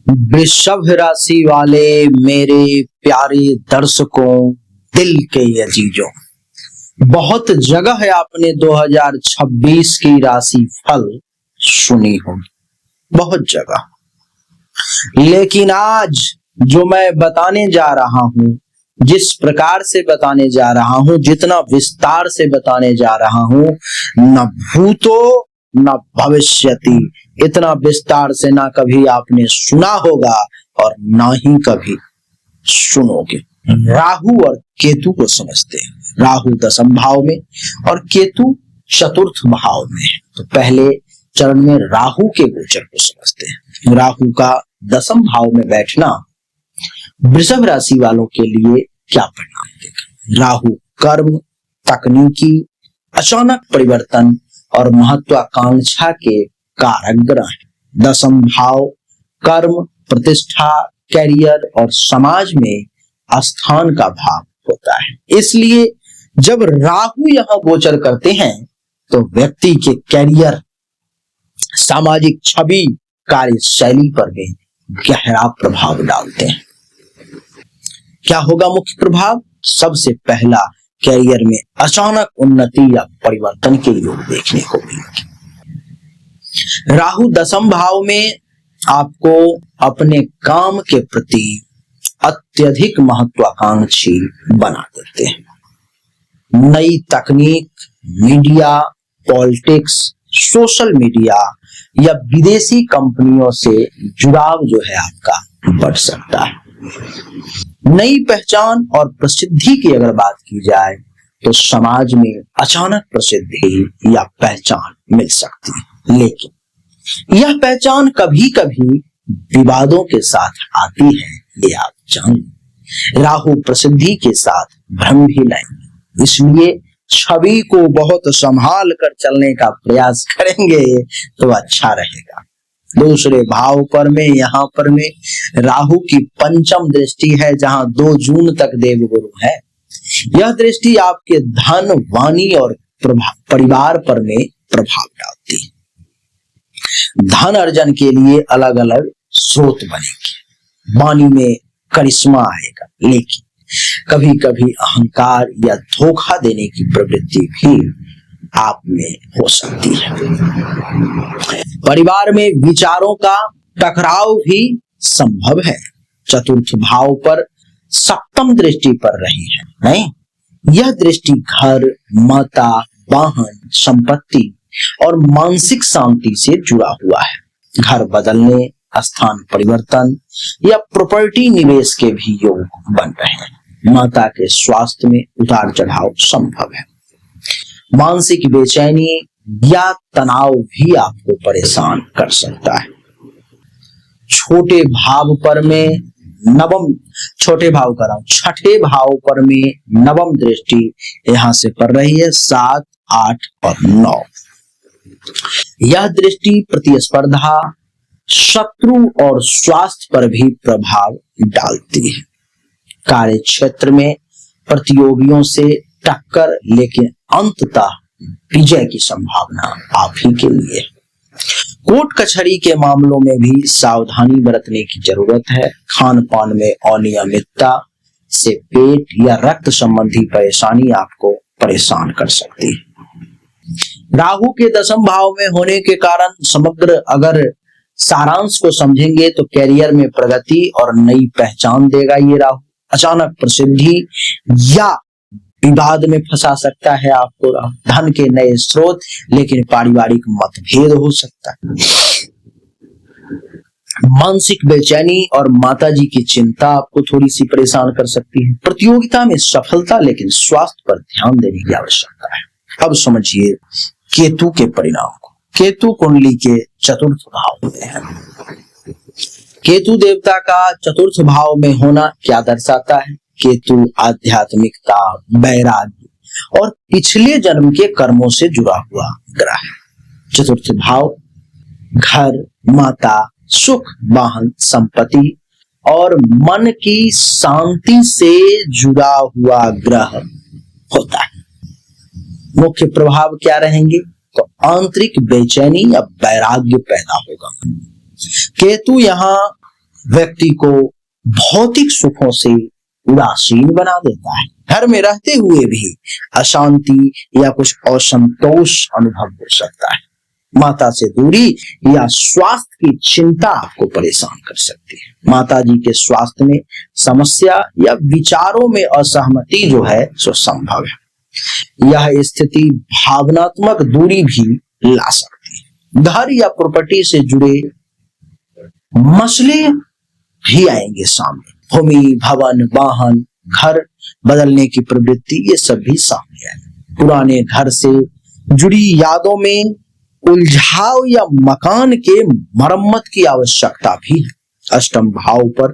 वृषभ राशि वाले मेरे प्यारे दर्शकों, दिल के अजीजों, बहुत जगह है आपने 2026 की राशि फल सुनी होगी, बहुत जगह। लेकिन आज जो मैं बताने जा रहा हूं, जिस प्रकार से बताने जा रहा हूं, जितना विस्तार से बताने जा रहा हूं, न भूतो न भविष्यति, इतना विस्तार से ना कभी आपने सुना होगा और ना ही कभी सुनोगे। राहु और केतु को समझते हैं। राहु 10वें भाव में और केतु 4th भाव में है। तो पहले चरण में राहु के गोचर को समझते हैं। राहु का 10वें भाव में बैठना वृषभ राशि वालों के लिए क्या परिणाम देगा। राहु कर्म, तकनीकी, अचानक परिवर्तन और महत्वाकांक्षा के कारक ग्रह है। 10वें भाव कर्म, प्रतिष्ठा, कैरियर और समाज में स्थान का भाव होता है। इसलिए जब राहु यहां गोचर करते हैं तो व्यक्ति के कैरियर, सामाजिक छवि, कार्यशैली पर भी गहरा प्रभाव डालते हैं। क्या होगा मुख्य प्रभाव? सबसे पहला, कैरियर में अचानक उन्नति या परिवर्तन के योग देखने को मिलेंगे। राहु 10वें भाव में आपको अपने काम के प्रति अत्यधिक महत्वाकांक्षी बना देते हैं। नई तकनीक, मीडिया, पॉलिटिक्स, सोशल मीडिया या विदेशी कंपनियों से जुड़ाव जो है आपका बढ़ सकता है। नई पहचान और प्रसिद्धि की अगर बात की जाए तो समाज में अचानक प्रसिद्धि या पहचान मिल सकती है, लेकिन यह पहचान कभी कभी विवादों के साथ आती है, ये आप जानिए। राहु प्रसिद्धि के साथ भ्रम भी लाएंगे, इसलिए छवि को बहुत संभाल कर चलने का प्रयास करेंगे तो अच्छा रहेगा। दूसरे भाव पर में, यहाँ पर में राहु की 5वीं दृष्टि है, जहां 2 जून तक देवगुरु है। यह दृष्टि आपके धन, वाणी और परिवार पर में प्रभाव डालती है। धन अर्जन के लिए अलग अलग स्रोत बनेंगे, वाणी में करिश्मा आएगा, लेकिन कभी कभी अहंकार या धोखा देने की प्रवृत्ति भी आप में हो सकती है। परिवार में विचारों का टकराव भी संभव है। 4th भाव पर 7वीं दृष्टि पर रही है, नहीं? यह दृष्टि घर, माता, वाहन, संपत्ति और मानसिक शांति से जुड़ा हुआ है। घर बदलने, स्थान परिवर्तन या प्रॉपर्टी निवेश के भी योग बन रहे हैं। माता के स्वास्थ्य में उतार चढ़ाव संभव है। मानसिक बेचैनी या तनाव भी आपको परेशान कर सकता है। छोटे भाव पर में छठे भाव पर में 9वीं दृष्टि यहां से पड़ रही है, 7, 8 और 9। यह दृष्टि प्रतिस्पर्धा, शत्रु और स्वास्थ्य पर भी प्रभाव डालती है। कार्य क्षेत्र में प्रतियोगियों से टक्कर, लेकिन अंततः विजय की संभावना आप ही के लिए। कोर्ट कचहरी के मामलों में भी सावधानी बरतने की जरूरत है। खान पान में अनियमितता से पेट या रक्त संबंधी परेशानी आपको परेशान कर सकती है। राहु के 10वें भाव में होने के कारण समग्र अगर सारांश को समझेंगे तो कैरियर में प्रगति और नई पहचान देगा ये राहु। अचानक प्रसिद्धि या विवाद में फंसा सकता है आपको राहु। धन के नए स्रोत, लेकिन पारिवारिक मतभेद हो सकता है। मानसिक बेचैनी और माताजी की चिंता आपको थोड़ी सी परेशान कर सकती है। प्रतियोगिता में सफलता, लेकिन स्वास्थ्य पर ध्यान देने की आवश्यकता है। अब समझिए केतु के परिणाम को। केतु कुंडली के 4th भाव में है। केतु देवता का 4th भाव में होना क्या दर्शाता है? केतु आध्यात्मिकता, वैराग्य और पिछले जन्म के कर्मों से जुड़ा हुआ ग्रह है। 4th भाव घर, माता, सुख, वाहन, संपत्ति और मन की शांति से जुड़ा हुआ ग्रह होता है। मुख्य प्रभाव क्या रहेंगे? तो आंतरिक बेचैनी या वैराग्य पैदा होगा। केतु यहाँ व्यक्ति को भौतिक सुखों से उदासीन बना देता है। घर में रहते हुए भी अशांति या कुछ असंतोष अनुभव हो सकता है। माता से दूरी या स्वास्थ्य की चिंता आपको परेशान कर सकती है। माता जी के स्वास्थ्य में समस्या या विचारों में असहमति जो है सो संभव है। यह स्थिति भावनात्मक दूरी भी ला सकती है। घर या प्रॉपर्टी से जुड़े मसले भी आएंगे सामने। भूमि, भवन, वाहन, घर बदलने की प्रवृत्ति, ये सब भी सामने आए। पुराने घर से जुड़ी यादों में उलझाव या मकान के मरम्मत की आवश्यकता भी है। अष्टम भाव पर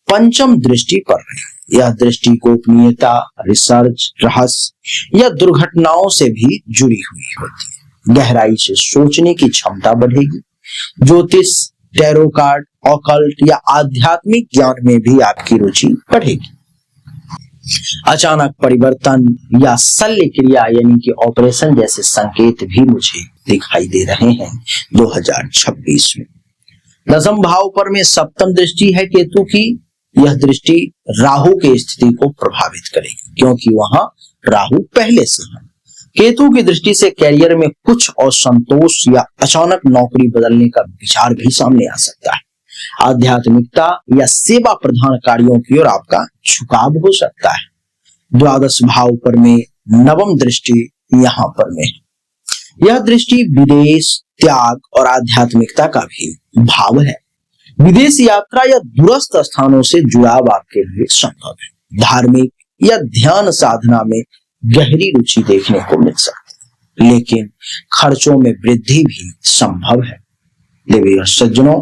पंचम दृष्टि पड़ रही है। यह दृष्टि गोपनीयता, रिसर्च, रहस्य या दुर्घटनाओं से भी जुड़ी हुई होती है। गहराई से सोचने की क्षमता बढ़ेगी। ज्योतिष, टैरो कार्ड, ऑकल्ट या आध्यात्मिक ज्ञान में भी आपकी रुचि बढ़ेगी। अचानक परिवर्तन या शल्य क्रिया यानी कि ऑपरेशन जैसे संकेत भी मुझे दिखाई दे रहे हैं 2026 में। दसम भाव पर में सप्तम दृष्टि है केतु की। यह दृष्टि राहु की स्थिति को प्रभावित करेगी क्योंकि वहां राहु पहले से है। केतु की दृष्टि से कैरियर में कुछ असंतोष या अचानक नौकरी बदलने का विचार भी सामने आ सकता है। आध्यात्मिकता या सेवा प्रधान कार्यों की ओर आपका झुकाव हो सकता है। द्वादश भाव पर में नवम दृष्टि यहाँ पर में यह दृष्टि विदेश, त्याग और आध्यात्मिकता का भी भाव है। विदेश यात्रा या दूरस्थ स्थानों से जुड़ाव आपके लिए संभव है। धार्मिक या ध्यान साधना में गहरी रुचि देखने को मिल सकती है, लेकिन खर्चों में वृद्धि भी संभव है। देवी और सज्जनों,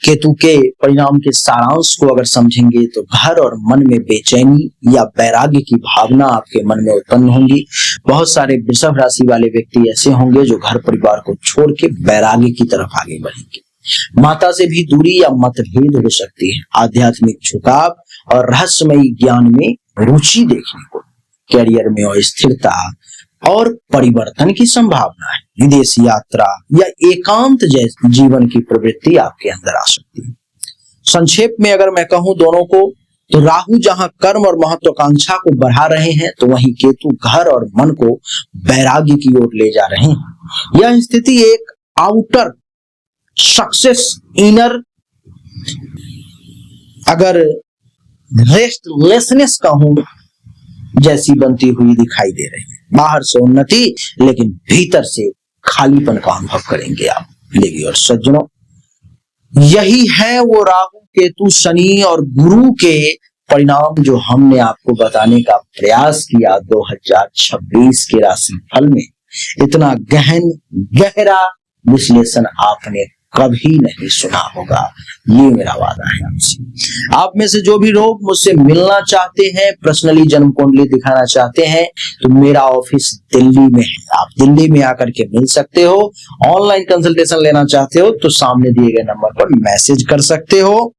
केतु के परिणाम के सारांश को अगर समझेंगे तो घर और मन में बेचैनी या वैराग्य की भावना आपके मन में उत्पन्न होंगी। बहुत सारे वृषभ राशि वाले व्यक्ति ऐसे होंगे जो घर परिवार को छोड़ के वैराग्य की तरफ आगे बढ़ेंगे। माता से भी दूरी या मतभेद हो सकती है। आध्यात्मिक झुकाव और रहस्यमयी ज्ञान में रुचि देखने को। कैरियर में अस्थिरता और परिवर्तन की संभावना है। विदेश यात्रा या एकांत जैसे जीवन की प्रवृत्ति आपके अंदर आ सकती है। संक्षेप में अगर मैं कहूं दोनों को, तो राहु जहां कर्म और महत्वाकांक्षा को बढ़ा रहे हैं तो वहीं केतु घर और मन को वैराग्य की ओर ले जा रहे हैं। यह स्थिति एक आउटर सक्सेस, इनर अगर रेस्टलेसनेस कहूं जैसी बनती हुई दिखाई दे रही है। बाहर से उन्नति लेकिन भीतर से खालीपन का अनुभव करेंगे आप। देवी और सज्जनों, यही है वो राहु, केतु, शनि और गुरु के परिणाम जो हमने आपको बताने का प्रयास किया 2026 के राशि फल में। इतना गहन गहरा विश्लेषण आपने कभी नहीं सुना होगा, ये मेरा वादा है आपसे। आप में से जो भी लोग मुझसे मिलना चाहते हैं, पर्सनली जन्म कुंडली दिखाना चाहते हैं, तो मेरा ऑफिस दिल्ली में है। आप दिल्ली में आकर के मिल सकते हो। ऑनलाइन कंसल्टेशन लेना चाहते हो तो सामने दिए गए नंबर पर मैसेज कर सकते हो।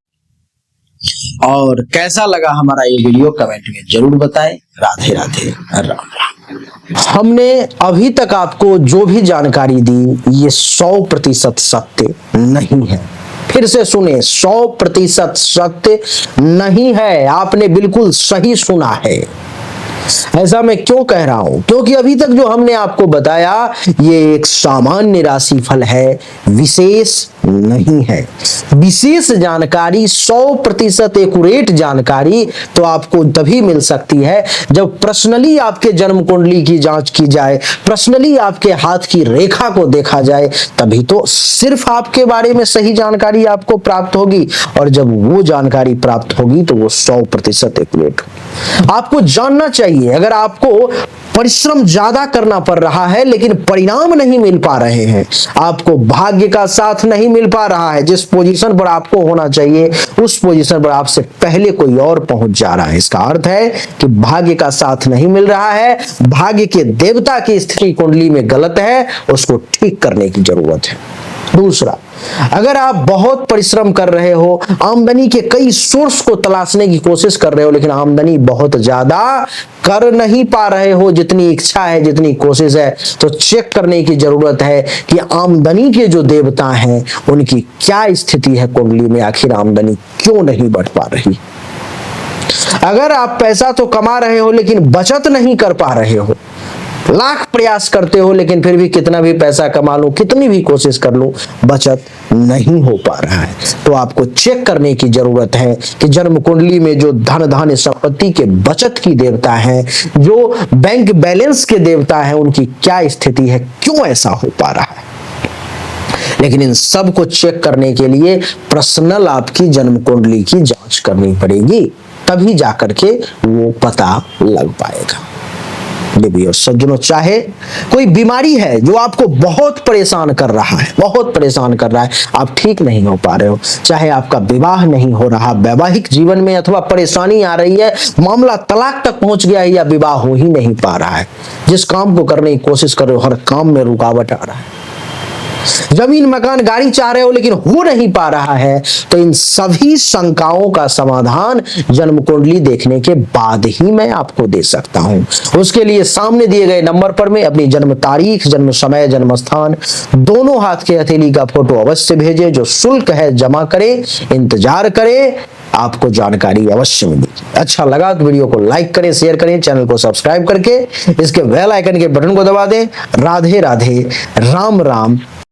और कैसा लगा हमारा ये वीडियो कमेंट में जरूर बताएं। राधे राधे, राम राम। हमने अभी तक आपको जो भी जानकारी दी ये 100% सत्य नहीं है। फिर से सुने, 100% सत्य नहीं है। आपने बिल्कुल सही सुना है। ऐसा मैं क्यों कह रहा हूं? क्योंकि अभी तक जो हमने आपको बताया ये एक सामान्य राशि फल है, विशेष नहीं है। विशेष जानकारी, 100% एक्यूरेट जानकारी तो आपको तभी मिल सकती है जब पर्सनली आपके जन्म कुंडली की जांच की जाए, पर्सनली आपके हाथ की रेखा को देखा जाए, तभी तो सिर्फ आपके बारे में सही जानकारी आपको प्राप्त होगी। और जब वो जानकारी प्राप्त होगी तो वो 100% एक्यूरेट होगी। आपको जानना चाहिए, अगर आपको परिश्रम ज्यादा करना पड़ रहा है लेकिन परिणाम नहीं मिल पा रहे हैं, आपको भाग्य का साथ नहीं मिल पा रहा है, जिस पोजीशन पर आपको होना चाहिए उस पोजीशन पर आपसे पहले कोई और पहुंच जा रहा है, इसका अर्थ है कि भाग्य का साथ नहीं मिल रहा है, भाग्य के देवता की स्थिति कुंडली में गलत है, उसको ठीक करने की जरूरत है। दूसरा, अगर आप बहुत परिश्रम कर रहे हो, आमदनी के कई सोर्स को तलाशने की कोशिश कर रहे हो, लेकिन आमदनी बहुत ज्यादा कर नहीं पा रहे हो जितनी इच्छा है, जितनी कोशिश है, तो चेक करने की जरूरत है कि आमदनी के जो देवता हैं उनकी क्या स्थिति है कुंडली में, आखिर आमदनी क्यों नहीं बढ़ पा रही। अगर आप पैसा तो कमा रहे हो लेकिन बचत नहीं कर पा रहे हो, लाख प्रयास करते हो लेकिन फिर भी कितना भी पैसा कमा लो, कितनी भी कोशिश कर लो, बचत नहीं हो पा रहा है, तो आपको चेक करने की जरूरत है कि जन्म कुंडली में जो धन धान्य संपत्ति के बचत की देवता है, जो बैंक बैलेंस के देवता है, उनकी क्या स्थिति है, क्यों ऐसा हो पा रहा है। लेकिन इन सब को चेक करने के लिए पर्सनल आपकी जन्म कुंडली की जांच करनी पड़ेगी, तभी जाकर के वो पता लग पाएगा। सज्जनों, चाहे कोई बीमारी है जो आपको बहुत परेशान कर रहा है, बहुत परेशान कर रहा है, आप ठीक नहीं हो पा रहे हो, चाहे आपका विवाह नहीं हो रहा, वैवाहिक जीवन में अथवा परेशानी आ रही है, मामला तलाक तक पहुंच गया है या विवाह हो ही नहीं पा रहा है, जिस काम को करने की कोशिश कर रहे हो हर काम में रुकावट आ रहा है, जमीन मकान गाड़ी चाह रहे हो लेकिन हो नहीं पा रहा है, तो इन सभी शंकाओं का समाधान जन्म कुंडली देखने के बाद ही मैं आपको दे सकता हूं। उसके लिए सामने दिए गए नंबर पर में अपनी जन्म तारीख, जन्म समय, जन्म स्थान, दोनों हाथ के हथेली का फोटो अवश्य भेजें, जो शुल्क है जमा करें, इंतजार करें, आपको जानकारी अवश्य मिलेगी। अच्छा लगा तो वीडियो को लाइक करें, शेयर करें, चैनल को सब्सक्राइब करके इसके बेल आइकन के बटन को दबा दें। राधे राधे, राम राम।